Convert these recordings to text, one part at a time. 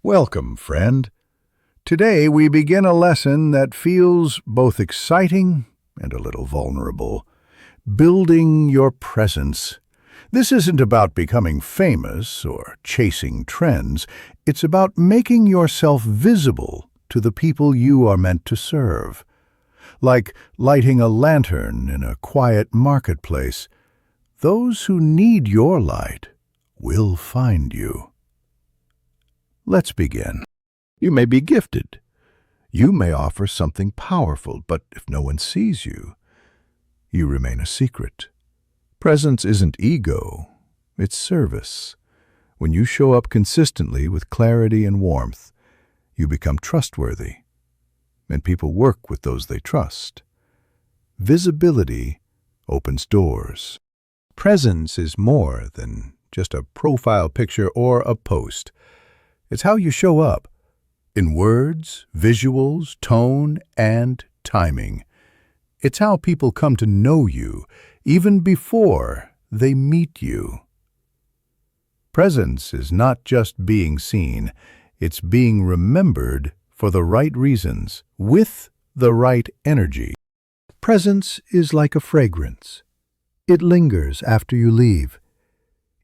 Welcome, friend. Today we begin a lesson that feels both exciting and a little vulnerable. Building your presence. This isn't about becoming famous or chasing trends. It's about making yourself visible to the people you are meant to serve. Like lighting a lantern in a quiet marketplace, those who need your light will find you. Let's begin. You may be gifted. You may offer something powerful, but if no one sees you, you remain a secret. Presence isn't ego, it's service. When you show up consistently with clarity and warmth, you become trustworthy, and people work with those they trust. Visibility opens doors. Presence is more than just a profile picture or a post. It's how you show up, in words, visuals, tone, and timing. It's how people come to know you, even before they meet you. Presence is not just being seen, it's being remembered for the right reasons, with the right energy. Presence is like a fragrance. It lingers after you leave.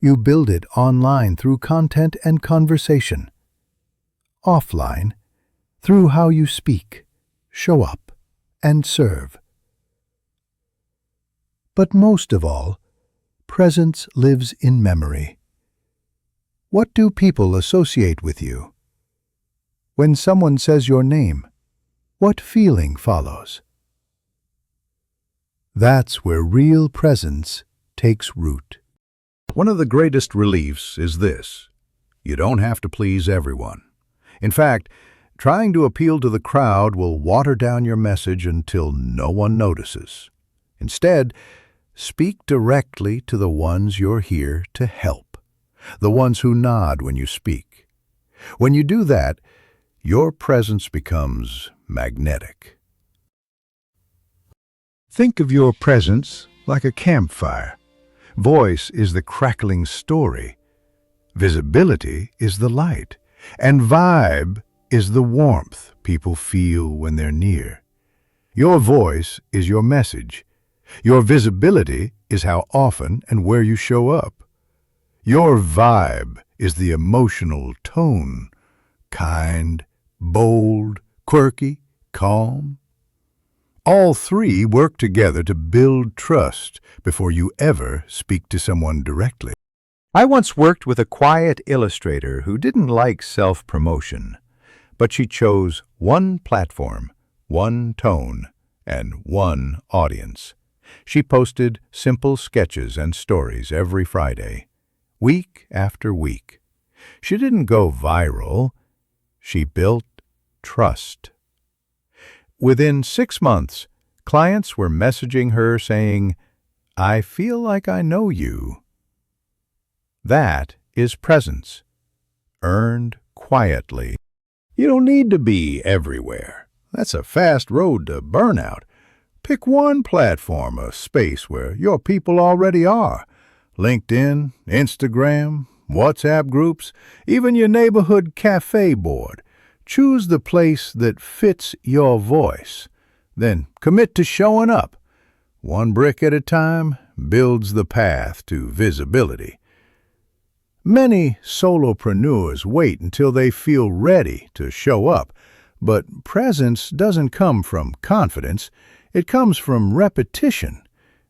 You build it online through content and conversation. Offline, through how you speak, show up, and serve. But most of all, presence lives in memory. What do people associate with you? When someone says your name, what feeling follows? That's where real presence takes root. One of the greatest reliefs is this: you don't have to please everyone. In fact, trying to appeal to the crowd will water down your message until no one notices. Instead, speak directly to the ones you're here to help, the ones who nod when you speak. When you do that, your presence becomes magnetic. Think of your presence like a campfire. Voice is the crackling story. Visibility is the light. And vibe is the warmth people feel when they're near. Your voice is your message. Your visibility is how often and where you show up. Your vibe is the emotional tone. Kind, bold, quirky, calm. All three work together to build trust before you ever speak to someone directly. I once worked with a quiet illustrator who didn't like self-promotion, but she chose one platform, one tone, and one audience. She posted simple sketches and stories every Friday, week after week. She didn't go viral. She built trust. Within 6 months, clients were messaging her saying, "I feel like I know you." That is presence, earned quietly. You don't need to be everywhere. That's a fast road to burnout. Pick one platform, a space where your people already are. LinkedIn, Instagram, WhatsApp groups, even your neighborhood cafe board. Choose the place that fits your voice. Then commit to showing up. One brick at a time builds the path to visibility. Many solopreneurs wait until they feel ready to show up, but presence doesn't come from confidence. It comes from repetition.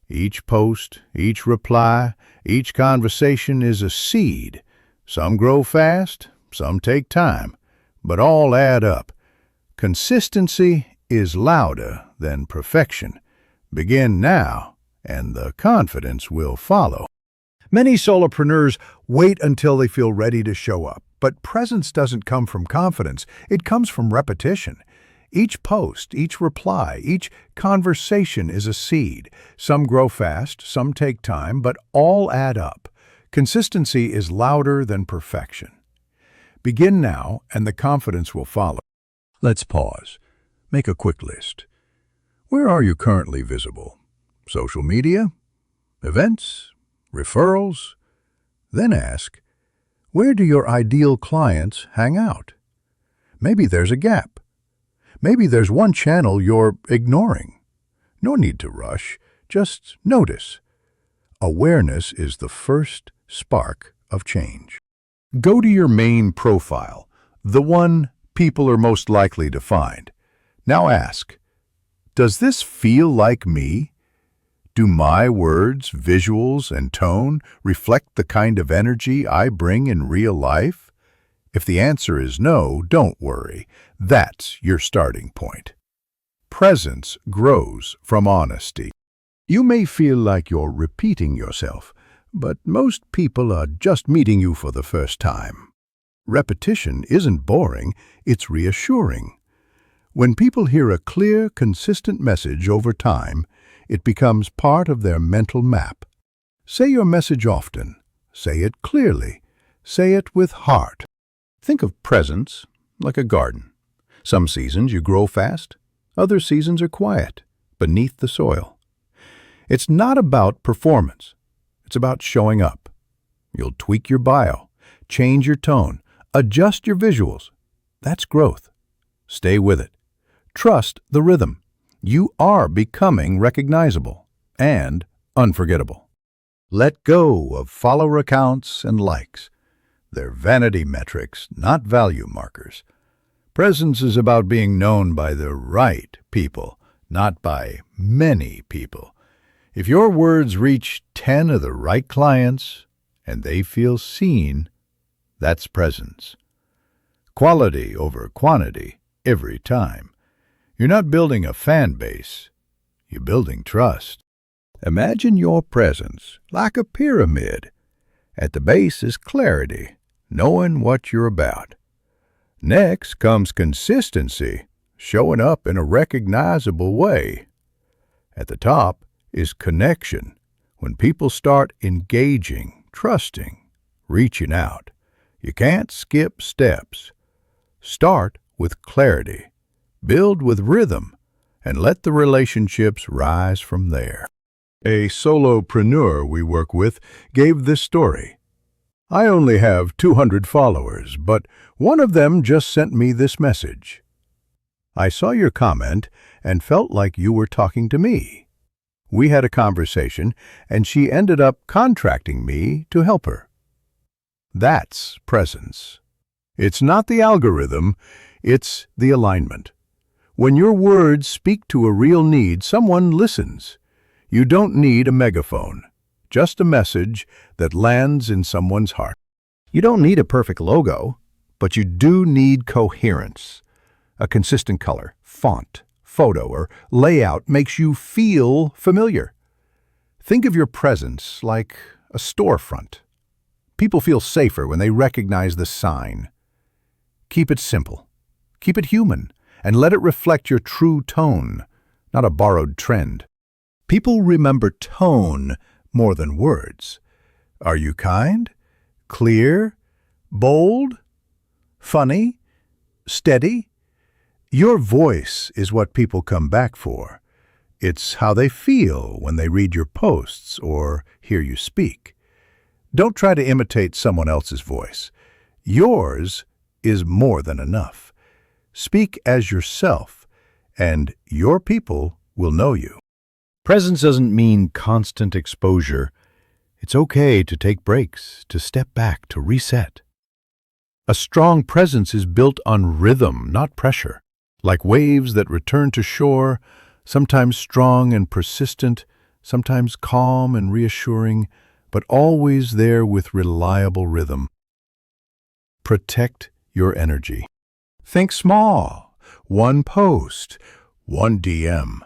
Each post, each reply, each conversation is a seed. Some grow fast, some take time, but all add up. Consistency is louder than perfection. Begin now, and the confidence will follow. Many solopreneurs wait until they feel ready to show up, but presence doesn't come from confidence. It comes from repetition. Each post, each reply, each conversation is a seed. Some grow fast, some take time, but all add up. Consistency is louder than perfection. Begin now, and the confidence will follow. Let's pause. Make a quick list. Where are you currently visible? Social media? Events? Referrals? Then ask, where do your ideal clients hang out? Maybe there's a gap. Maybe there's one channel you're ignoring. No need to rush. Just notice. Awareness is the first spark of change. Go to your main profile, the one people are most likely to find. Now ask, does this feel like me? Do my words, visuals, and tone reflect the kind of energy I bring in real life? If the answer is no, don't worry. That's your starting point. Presence grows from honesty. You may feel like you're repeating yourself, but most people are just meeting you for the first time. Repetition isn't boring, it's reassuring. When people hear a clear, consistent message over time, it becomes part of their mental map. Say your message often. Say it clearly. Say it with heart. Think of presence like a garden. Some seasons you grow fast, other seasons are quiet, beneath the soil. It's not about performance. It's about showing up. You'll tweak your bio, change your tone, adjust your visuals. That's growth. Stay with it. Trust the rhythm. You are becoming recognizable and unforgettable. Let go of follower accounts and likes. They're vanity metrics, not value markers. Presence is about being known by the right people, not by many people. If your words reach 10 of the right clients and they feel seen, that's presence. Quality over quantity every time. You're not building a fan base, you're building trust. Imagine your presence like a pyramid. At the base is clarity, knowing what you're about. Next comes consistency, showing up in a recognizable way. At the top is connection, when people start engaging, trusting, reaching out. You can't skip steps. Start with clarity, build with rhythm, and let the relationships rise from there. A solopreneur we work with gave this story. I only have 200 followers, but one of them just sent me this message. I saw your comment and felt like you were talking to me. We had a conversation, and she ended up contracting me to help her. That's presence. It's not the algorithm, it's the alignment. When your words speak to a real need, someone listens. You don't need a megaphone, just a message that lands in someone's heart. You don't need a perfect logo, but you do need coherence. A consistent color, font, photo, or layout makes you feel familiar. Think of your presence like a storefront. People feel safer when they recognize the sign. Keep it simple, keep it human, and let it reflect your true tone, not a borrowed trend. People remember tone more than words. Are you kind, clear, bold, funny, steady? Your voice is what people come back for. It's how they feel when they read your posts or hear you speak. Don't try to imitate someone else's voice. Yours is more than enough. Speak as yourself, and your people will know you. Presence doesn't mean constant exposure. It's okay to take breaks, to step back, to reset. A strong presence is built on rhythm, not pressure. Like waves that return to shore, sometimes strong and persistent, sometimes calm and reassuring, but always there with reliable rhythm. Protect your energy. Think small. One post, one DM,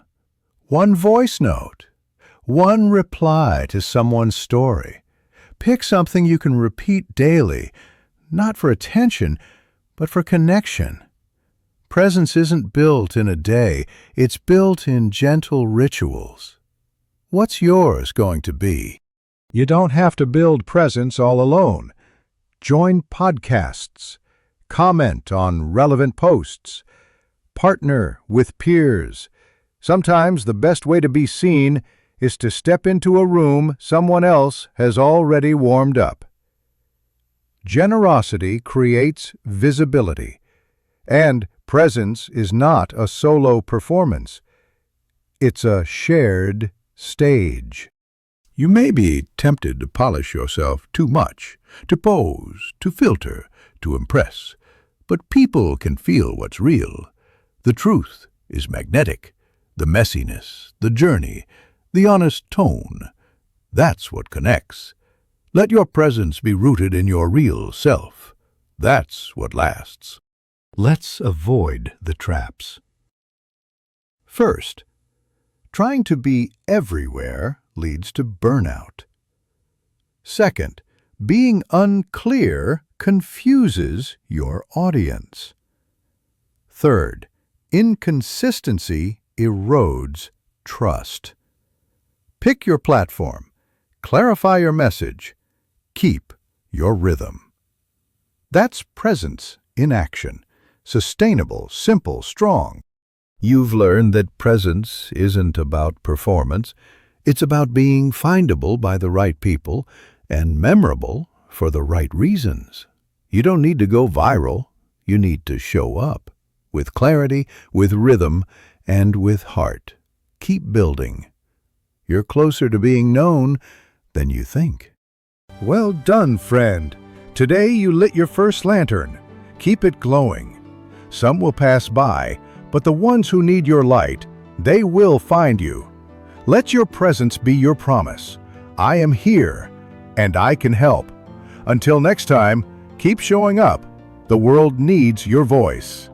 one voice note, one reply to someone's story. Pick something you can repeat daily, not for attention, but for connection. Presence isn't built in a day, it's built in gentle rituals. What's yours going to be? You don't have to build presence all alone. Join podcasts, comment on relevant posts, partner with peers. Sometimes the best way to be seen is to step into a room someone else has already warmed up. Generosity creates visibility, And presence is not a solo performance. It's a shared stage. You may be tempted to polish yourself too much, to pose, to filter, to impress. But people can feel what's real. The truth is magnetic. The messiness, the journey, the honest tone. That's what connects. Let your presence be rooted in your real self. That's what lasts. Let's avoid the traps. First, trying to be everywhere leads to burnout. Second, being unclear confuses your audience. Third, inconsistency erodes trust. Pick your platform, clarify your message, keep your rhythm. That's presence in action. Sustainable, simple, strong. You've learned that presence isn't about performance. It's about being findable by the right people and memorable for the right reasons. You don't need to go viral. You need to show up with clarity, with rhythm, and with heart. Keep building. You're closer to being known than you think. Well done, friend. Today you lit your first lantern. Keep it glowing. Some will pass by, but the ones who need your light, they will find you. Let your presence be your promise. I am here, and I can help. Until next time, keep showing up. The world needs your voice.